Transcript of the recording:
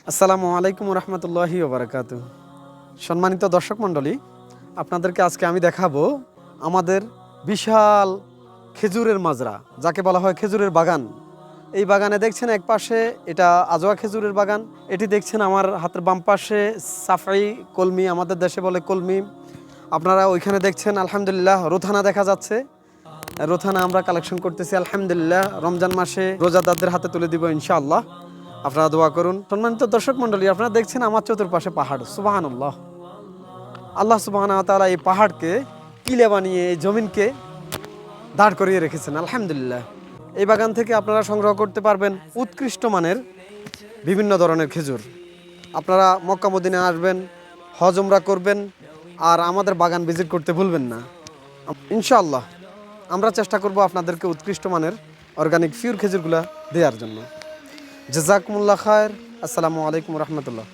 আসসালামু আলাইকুম রহমতুল্লাহি ওবরাকাতু। সম্মানিত দর্শক মণ্ডলী, আপনাদেরকে আজকে আমি দেখাবো আমাদের বিশাল খেজুরের মাজরা, যাকে বলা হয় খেজুরের বাগান। এই বাগানে দেখছেন এক পাশে এটা আজোয়া খেজুরের বাগান, এটি দেখছেন আমার হাতের বাম পাশে সাফাই কলমি, আমাদের দেশে বলে কলমি। আপনারা ওইখানে দেখছেন আলহামদুলিল্লাহ রোথানা দেখা যাচ্ছে। রোথানা আমরা কালেকশন করতেছি আলহামদুলিল্লাহ, রমজান মাসে রোজাদারদের হাতে তুলে দিব ইনশাআল্লাহ। আপনারা দোয়া করুন। সম্মানিত দর্শক মণ্ডলী, আপনারা দেখছেন আমার চতুর্পাশে পাহাড়। সুবহানাল্লাহ, আল্লাহ সুবহানাহু ওয়া তাআলা এই পাহাড়কে কিলে বানিয়ে এই জমিনকে দাঁড় করিয়ে রেখেছেন আলহামদুলিল্লাহ। এই বাগান থেকে আপনারা সংগ্রহ করতে পারবেন উৎকৃষ্ট মানের বিভিন্ন ধরনের খেজুর। আপনারা মক্কা মদিনা আসবেন, হজ উমরা করবেন, আর আমাদের বাগান ভিজিট করতে ভুলবেন না ইনশাআল্লাহ। আমরা চেষ্টা করব আপনাদেরকে উৎকৃষ্ট মানের অর্গানিক পিওর খেজুরগুলা দেওয়ার জন্য। জাযাকুমুল্লাহ খায়ের। আসসালামু আলাইকুম রহমতুল্লাহ।